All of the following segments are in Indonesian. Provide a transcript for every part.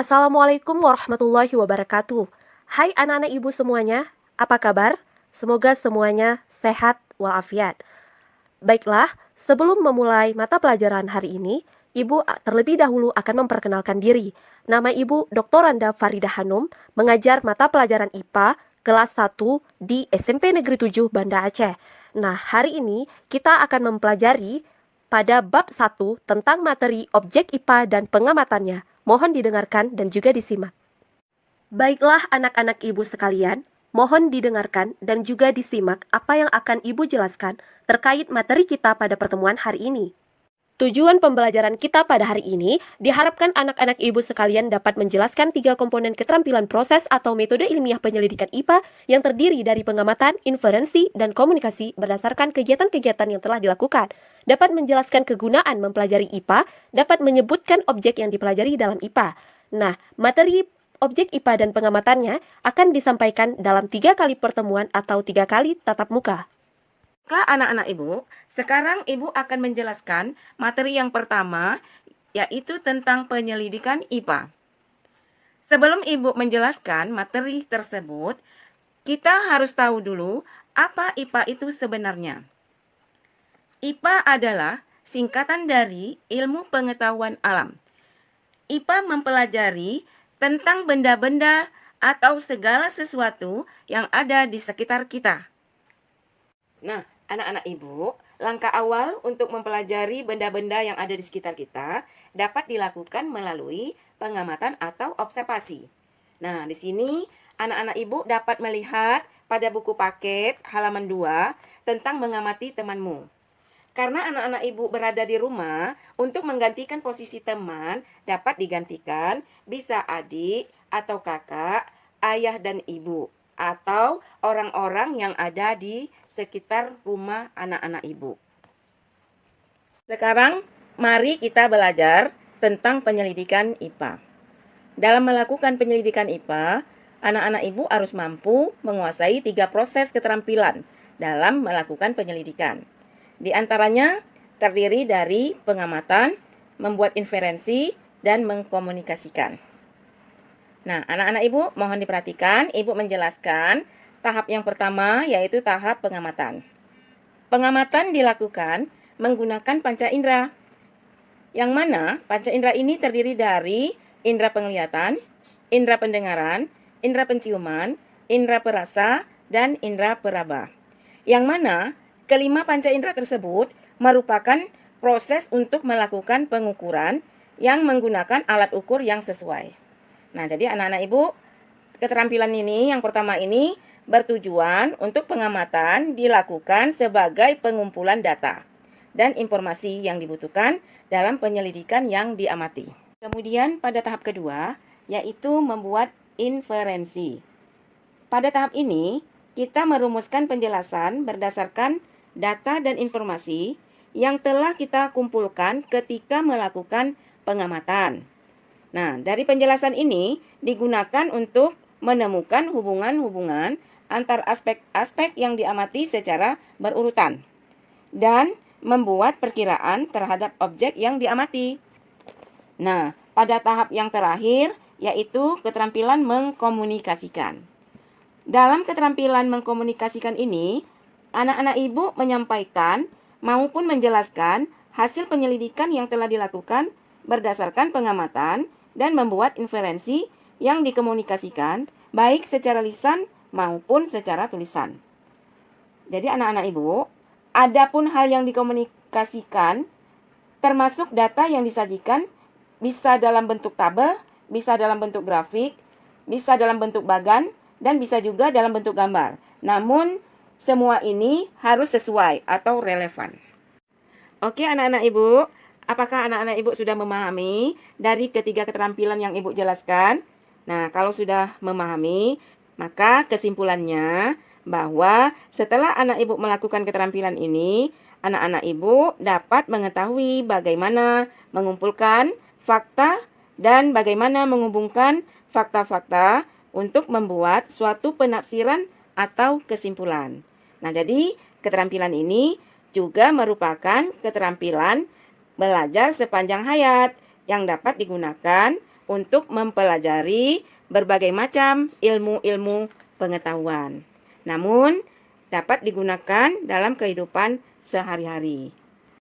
Assalamualaikum warahmatullahi wabarakatuh. Hai anak-anak ibu semuanya, apa kabar? Semoga semuanya sehat walafiat. Baiklah, sebelum memulai mata pelajaran hari ini, ibu terlebih dahulu akan memperkenalkan diri. Nama ibu Dr. Randa Farida Hanum, mengajar mata pelajaran IPA kelas 1 di SMP Negeri 7 Banda Aceh. Nah, hari ini kita akan mempelajari pada bab 1 tentang materi objek IPA dan pengamatannya. Mohon didengarkan dan juga disimak. Baiklah anak-anak ibu sekalian, mohon didengarkan dan juga disimak apa yang akan ibu jelaskan terkait materi kita pada pertemuan hari ini. Tujuan pembelajaran kita pada hari ini diharapkan anak-anak ibu sekalian dapat menjelaskan 3 komponen keterampilan proses atau metode ilmiah penyelidikan IPA yang terdiri dari pengamatan, inferensi, dan komunikasi berdasarkan kegiatan-kegiatan yang telah dilakukan. Dapat menjelaskan kegunaan mempelajari IPA, dapat menyebutkan objek yang dipelajari dalam IPA. Nah, materi objek IPA dan pengamatannya akan disampaikan dalam 3 kali pertemuan atau 3 kali tatap muka. Baiklah anak-anak ibu, sekarang ibu akan menjelaskan materi yang pertama, yaitu tentang penyelidikan IPA. Sebelum ibu menjelaskan materi tersebut, kita harus tahu dulu apa IPA itu sebenarnya. IPA adalah singkatan dari ilmu pengetahuan alam. IPA mempelajari tentang benda-benda atau segala sesuatu yang ada di sekitar kita. Nah, anak-anak ibu, langkah awal untuk mempelajari benda-benda yang ada di sekitar kita dapat dilakukan melalui pengamatan atau observasi. Nah, di sini anak-anak ibu dapat melihat pada buku paket halaman 2 tentang mengamati temanmu. Karena anak-anak ibu berada di rumah, untuk menggantikan posisi teman dapat digantikan bisa adik atau kakak, ayah dan ibu, atau orang-orang yang ada di sekitar rumah anak-anak ibu. Sekarang, mari kita belajar tentang penyelidikan IPA. Dalam melakukan penyelidikan IPA, anak-anak ibu harus mampu menguasai 3 proses keterampilan dalam melakukan penyelidikan. Di antaranya terdiri dari pengamatan, membuat inferensi, dan mengkomunikasikan. Nah, anak-anak ibu mohon diperhatikan, ibu menjelaskan tahap yang pertama yaitu tahap pengamatan. Pengamatan dilakukan menggunakan panca indera, yang mana panca indera ini terdiri dari indera penglihatan, indera pendengaran, indera penciuman, indera perasa, dan indera peraba. Yang mana kelima panca indera tersebut merupakan proses untuk melakukan pengukuran yang menggunakan alat ukur yang sesuai. Nah, jadi anak-anak ibu, keterampilan ini yang pertama ini bertujuan untuk pengamatan dilakukan sebagai pengumpulan data dan informasi yang dibutuhkan dalam penyelidikan yang diamati. Kemudian pada tahap kedua, yaitu membuat inferensi. Pada tahap ini, kita merumuskan penjelasan berdasarkan data dan informasi yang telah kita kumpulkan ketika melakukan pengamatan. Nah, dari penjelasan ini digunakan untuk menemukan hubungan-hubungan antar aspek-aspek yang diamati secara berurutan dan membuat perkiraan terhadap objek yang diamati. Nah, pada tahap yang terakhir yaitu keterampilan mengkomunikasikan. Dalam keterampilan mengkomunikasikan ini, anak-anak ibu menyampaikan maupun menjelaskan hasil penyelidikan yang telah dilakukan berdasarkan pengamatan dan membuat inferensi yang dikomunikasikan baik secara lisan maupun secara tulisan. Jadi anak-anak ibu, adapun hal yang dikomunikasikan termasuk data yang disajikan bisa dalam bentuk tabel, bisa dalam bentuk grafik, bisa dalam bentuk bagan, dan bisa juga dalam bentuk gambar. Namun semua ini harus sesuai atau relevan. Oke anak-anak ibu, apakah anak-anak ibu sudah memahami dari ketiga keterampilan yang ibu jelaskan? Nah, kalau sudah memahami, maka kesimpulannya bahwa setelah anak ibu melakukan keterampilan ini, anak-anak ibu dapat mengetahui bagaimana mengumpulkan fakta dan bagaimana menghubungkan fakta-fakta untuk membuat suatu penafsiran atau kesimpulan. Nah, jadi keterampilan ini juga merupakan keterampilan belajar sepanjang hayat yang dapat digunakan untuk mempelajari berbagai macam ilmu-ilmu pengetahuan. Namun, dapat digunakan dalam kehidupan sehari-hari.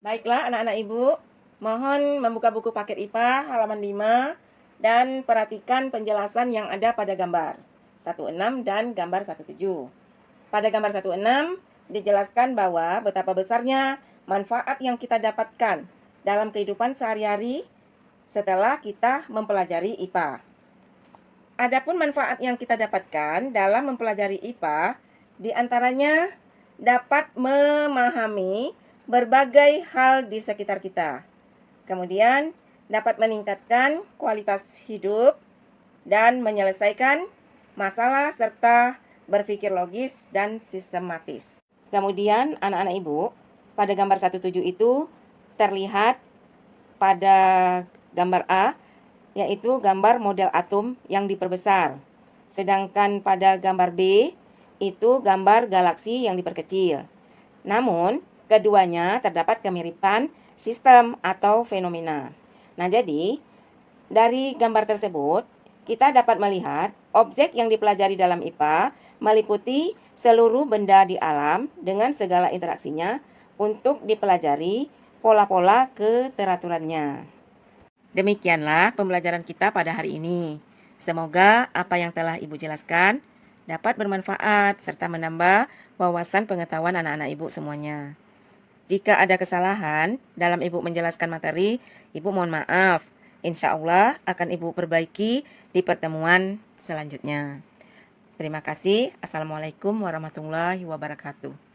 Baiklah anak-anak ibu, mohon membuka buku paket IPA halaman 5 dan perhatikan penjelasan yang ada pada gambar 16 dan gambar 17. Pada gambar 16 dijelaskan bahwa betapa besarnya manfaat yang kita dapatkan dalam kehidupan sehari-hari setelah kita mempelajari IPA. Adapun manfaat yang kita dapatkan dalam mempelajari IPA, diantaranya dapat memahami berbagai hal di sekitar kita. Kemudian dapat meningkatkan kualitas hidup dan menyelesaikan masalah serta berpikir logis dan sistematis. Kemudian anak-anak ibu, pada gambar 17 itu terlihat pada gambar A, yaitu gambar model atom yang diperbesar. Sedangkan pada gambar B, itu gambar galaksi yang diperkecil. Namun, keduanya terdapat kemiripan sistem atau fenomena. Nah, jadi, dari gambar tersebut, kita dapat melihat objek yang dipelajari dalam IPA meliputi seluruh benda di alam dengan segala interaksinya untuk dipelajari pola-pola keteraturannya. Demikianlah pembelajaran kita pada hari ini. Semoga apa yang telah Ibu jelaskan dapat bermanfaat serta menambah wawasan pengetahuan anak-anak Ibu semuanya. Jika ada kesalahan dalam Ibu menjelaskan materi, Ibu mohon maaf. Insya Allah akan Ibu perbaiki di pertemuan selanjutnya. Terima kasih. Assalamualaikum warahmatullahi wabarakatuh.